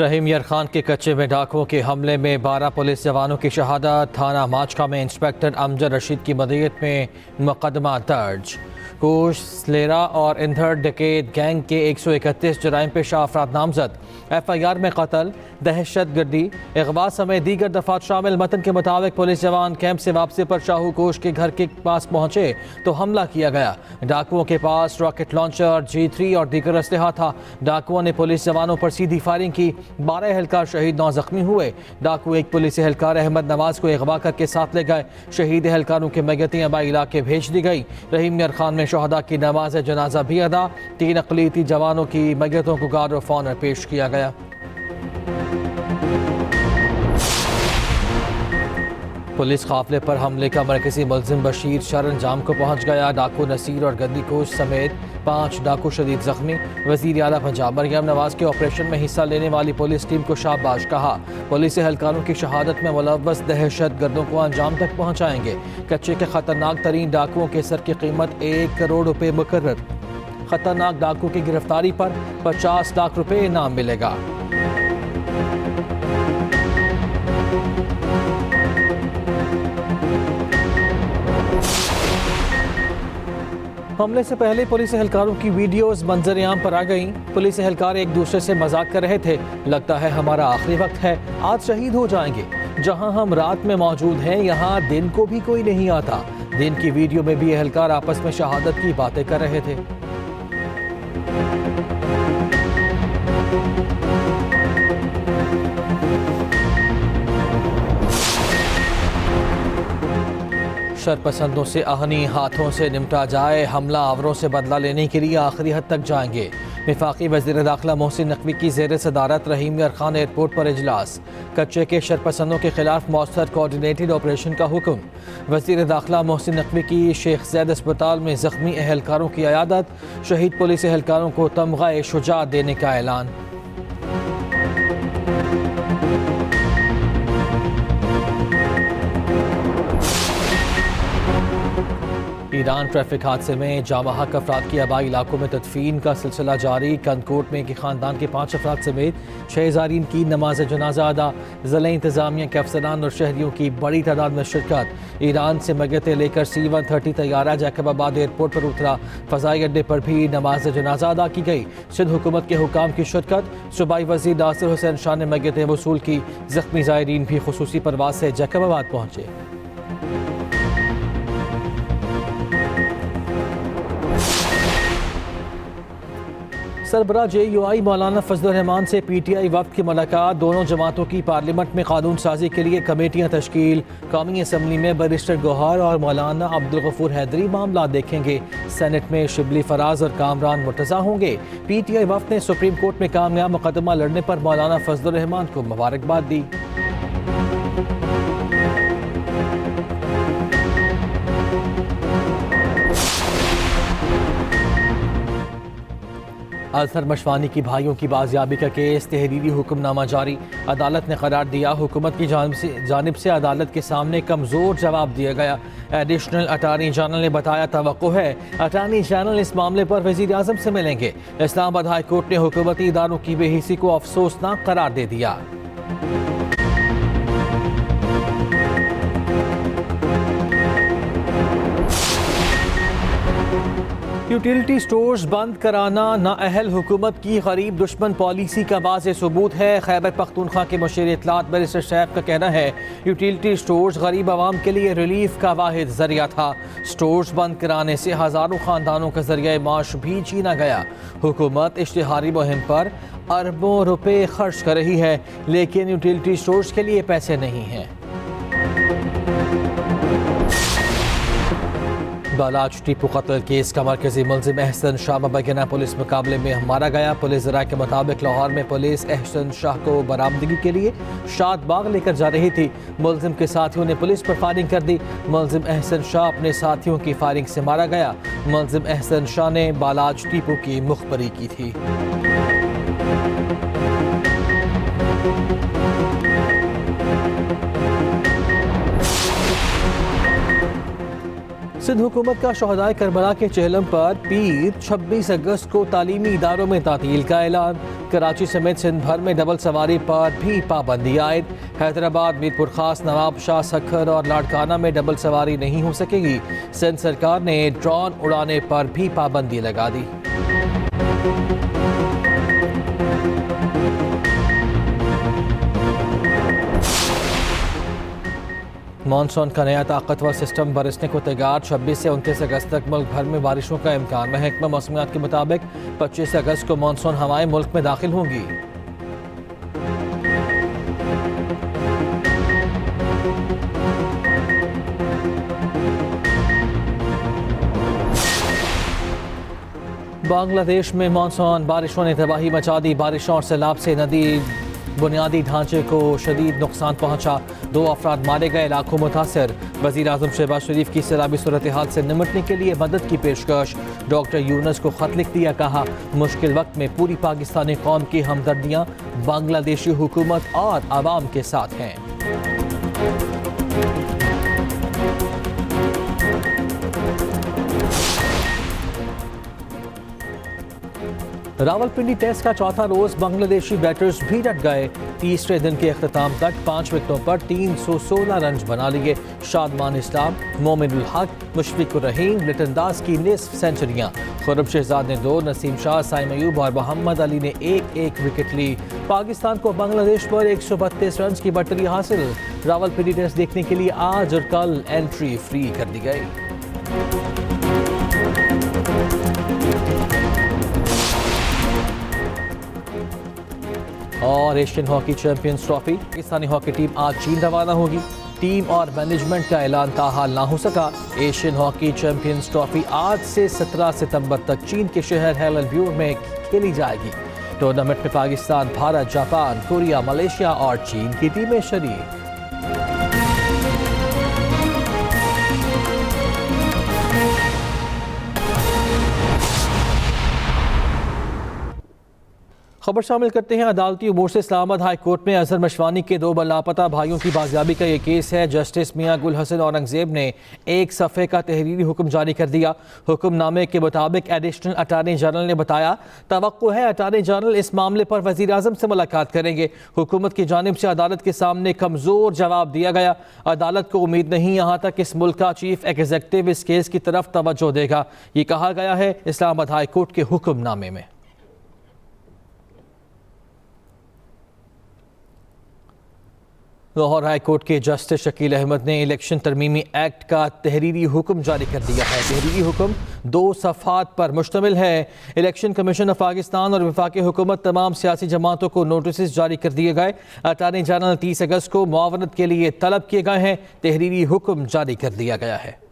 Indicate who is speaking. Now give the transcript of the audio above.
Speaker 1: रहीम यार खान के कच्चे में डाकुओं के हमले में 12 पुलिस जवानों की शहादत। थाना माचका में इंस्पेक्टर अमजद रशीद की मदीयत में मुकदमा दर्ज। कोश स्लेरा और इंधर डकैत गैंग के 131 जराइम पेशा अफराद नामजद। FIR में कत्ल, दहशत गर्दी, अगवा समेत दीगर दफात शामिल। मतन के मुताबिक पुलिस जवान कैंप से वापसी पर शाहू कोश के घर के पास पहुंचे तो हमला किया गया। डाकुओं के पास रॉकेट लॉन्चर, G3 और दीगर असलहा था। डाकुओं ने पुलिस जवानों पर सीधी फायरिंग की। 12 एहलकार शहीद, 9 जख्मी हुए। डाकू एक पुलिस एहलकार अहमद नवाज को अगवा करके साथ ले गए। शहीद एहलकारों की मैयतें आबाई इलाके भेज दी गई। रहीम यार खान में शहदा की नमाज जनाजा भी अदा। 3 अक़लीती जवानों की मैयतों को गार्ड ऑफ ऑनर पेश किया गया। पुलिस काफिले पर हमले का मरकजी मुलजिम बशीर शरणजाम को पहुंच गया। डाकू नसीर और गद्दी कोच समेत 5 डाकू शदीद जख्मी। वज़ीर आला पंजाब मरियम नवाज के ऑपरेशन में हिस्सा लेने वाली पुलिस टीम को शाबाश कहा। पुलिस एहलकारों की शहादत में मुलव्वस दहशत गर्दों को अंजाम तक पहुँचाएंगे। कच्चे के खतरनाक तरीन डाकुओं के सर की कीमत 1 करोड़ रुपये मुकर्रर। खतरनाक डाकू की गिरफ्तारी पर 50 लाख रुपये इनाम मिलेगा। हमले से पहले पुलिस एहलकारों की वीडियोस मंजर-ए-आम पर आ गईं। पुलिस एहलकार एक दूसरे से मजाक कर रहे थे। लगता है हमारा आखिरी वक्त है, आज शहीद हो जाएंगे। जहां हम रात में मौजूद हैं, यहाँ दिन को भी कोई नहीं आता। दिन की वीडियो में भी एहलकार आपस में शहादत की बातें कर रहे थे। शरपसंदों से आहनी हाथों से निपटा जाए। हमला आवरों से बदला लेने के लिए आखिरी हद तक जाएंगे। वफाकी वज़ीर दाखिला मोहसिन नकवी की ज़ेर सदारत रहीम यार खान एयरपोर्ट पर इजलास। कच्चे के शरपसंदों के खिलाफ मौसर कोऑर्डिनेटेड ऑपरेशन का हुक्म। वज़ीर दाखिला मोहसिन नकवी की शेख ज़ैद अस्पताल में ज़ख्मी एहलकारों की अयादत। शहीद पुलिस एहलकारों को तमग़ा शुजाअत देने का ऐलान। ईरान ट्रैफिक हादसे में जामा हक अफराद की आबाई इलाकों में तदफीन का सिलसिला जारी। कनकोट में एक खानदान के 5 अफराद समेत 6 ज़ायरीन की नमाज जनाजा अदा। ज़िला इंतज़ामिया के अफसरान और शहरियों की बड़ी तादाद में शिरकत। ईरान से मैयतें लेकर C-130 तैयारा जैकबाबाद एयरपोर्ट पर उतरा। फ़ज़ाई अड्डे पर भी नमाज जनाजा अदा की गई। सिंध हुकूमत के हुकाम की शिरकत। सूबाई वज़ीर नासिर हुसैन शाह ने मैयतें वसूल की। ज़ख्मी ज़ायरीन भी खुसूसी परवाज़ से जैकबाबाद पहुँचे। सरबराह JUI मौलाना फजलुर रहमान से PTI वफ्द की मुलाकात। दोनों जमातों की पार्लियामेंट में कानून साजी के लिए कमेटियाँ तश्कील। कौमी असम्बली में बैरिस्टर गौहर और मौलाना अब्दुल गफूर हैदरी मामला देखेंगे। सेनेट में शिबली फराज और कामरान मुर्तज़ा होंगे। PTI वफ्द ने सुप्रीम कोर्ट में कामयाब मुकदमा लड़ने पर मौलाना फजलुर रहमान को मुबारकबाद दी। अजहर मशवानी की भाइयों की बाजियाबी का केस, तहरीरी हुक्मनामा जारी। अदालत ने करार दिया, हुकूमत की जानिब से अदालत के सामने कमज़ोर जवाब दिया गया। एडिशनल अटार्नी जनरल ने बताया तवक्को है अटार्नी जनरल इस मामले पर वज़ीर आज़म से मिलेंगे। इस्लामाबाद हाई कोर्ट ने हुकूमती इदारों की बेहिसी को अफसोसनाक करार दे दिया। यूटिलिटी स्टोर्स बंद कराना नाअहल हुकूमत की गरीब दुश्मन पॉलिसी का वाज़ेह सबूत है। खैबर पख्तूनख्वा के मुशीर इत्तलात बैरिस्टर शैफ का कहना है यूटिलिटी स्टोर्स गरीब आवाम के लिए रिलीफ का वाहिद जरिया था। स्टोर्स बंद कराने से हज़ारों ख़ानदानों का जरिया माश भी छीना गया। हुकूमत इश्तिहारी मुहिम पर अरबों रुपए खर्च कर रही है, लेकिन यूटिलिटी स्टोर्स के लिए पैसे नहीं हैं। बालाच टीपू कत्ल केस का मरकजी मुलजिम एहसन शाह मुबैना पुलिस मुकाबले में मारा गया। पुलिस ज़राए के मुताबिक लाहौर में पुलिस एहसन शाह को बरामदगी के लिए शाद बाग लेकर जा रही थी। मुलजिम के साथियों ने पुलिस पर फायरिंग कर दी। मुलजिम एहसन शाह अपने साथियों की फायरिंग से मारा गया। मुलजिम एहसन शाह ने बालाच टीपू की मुखबरी की थी। सिंध हुकूमत का शहदाए करबला के चहलम पर पीर 26 अगस्त को तालीमी इदारों में तातील का ऐलान। कराची समेत सिंध भर में डबल सवारी पर भी पाबंदी आयद। हैदराबाद, मीरपुर खास, नवाब शाह, सखर और लाड़काना में डबल सवारी नहीं हो सकेगी। सिंध सरकार ने ड्रोन उड़ाने पर भी पाबंदी लगा दी। मानसून का नया ताकतवर सिस्टम बरसने को तैयार। 26 से 29 अगस्त तक मुल्क भर में बारिशों का इम्कान। महकमा मौसमियात के मुताबिक 25 अगस्त को मानसून हवाएं मुल्क में दाखिल होंगी। बांग्लादेश में मानसून बारिशों ने तबाही मचा दी। बारिशों और सैलाब से नदी बुनियादी ढांचे को शदीद नुकसान पहुंचा। 2 अफराद मारे गए, लाखों मुतासर। वज़ीर आज़म शहबाज शरीफ की सैलाबी सूरत हाल से निमटने के लिए मदद की पेशकश। डॉक्टर यूनुस को खत लिख दिया, कहा मुश्किल वक्त में पूरी पाकिस्तानी कौम की हमदर्दियाँ बांग्लादेशी हुकूमत और आवाम के साथ हैं। रावलपिंडी टेस्ट का चौथा रोज बांग्लादेशी बैटर्स भी डट गए। तीसरे दिन के अख्ताम तक 5 विकेटों पर 316 रन बना लिए। शादमान इस्लाम, मोमिनुल हक, मुशफिकुर रहीम, लिटन दास की निस्फ सेंचुरियां। खुरम शहजाद ने 2, नसीम शाह, साइम अयूब और मोहम्मद अली ने एक विकेट ली। पाकिस्तान को बांग्लादेश पर 132 रन की बढ़तरी हासिल। रावलपिंडी टेस्ट देखने के लिए आज और कल एंट्री फ्री कर दी गई। और Asian hockey champions trophy, Pakistani hockey team आज चीन रवाना होगी। टीम और मैनेजमेंट का ऐलान ताहाल ना हो सका। एशियन हॉकी चैंपियंस ट्रॉफी आज से 17 सितंबर तक चीन के शहर हैलनब्यूर में खेली जाएगी। टूर्नामेंट में Pakistan, Bharat, Japan, Korea, Malaysia और चीन की टीमें शरीक। खबर शामिल करते हैं अदालती उमूर से। इस्लामाबाद हाई कोर्ट में अजहर मशवानी के 2 लापता भाइयों की बाजियाबी का ये केस है। जस्टिस मियां गुल हसन औरंगजेब ने 1 सफ़े का तहरीरी हुक्म जारी कर दिया। हुक्मनामे के मुताबिक एडिशनल अटार्नी जनरल ने बताया, तवक्को है अटार्नी जनरल इस मामले पर वज़ीर आज़म से मुलाकात करेंगे। हुकूमत की जानिब से अदालत के सामने कमज़ोर जवाब दिया गया। अदालत को उम्मीद नहीं यहाँ तक इस मुल्क का चीफ एग्जीक्यूटिव इस केस की तरफ तवज्जो देगा, ये कहा गया है इस्लामाबाद हाई कोर्ट के हुक्मनामे में। लाहौर हाई कोर्ट के जस्टिस शकील अहमद ने इलेक्शन तरमीमी एक्ट का तहरीरी हुक्म जारी कर दिया है। तहरीरी हुक्म 2 सफ़हात पर मुश्तमिल है। इलेक्शन कमीशन ऑफ पाकिस्तान और वफाकी हुकूमत तमाम सियासी जमातों को नोटिस जारी कर दिए गए। अटार्नी जनरल 30 अगस्त को मुआवनत के लिए तलब किए गए हैं। तहरीरी हुक्म जारी कर दिया गया है।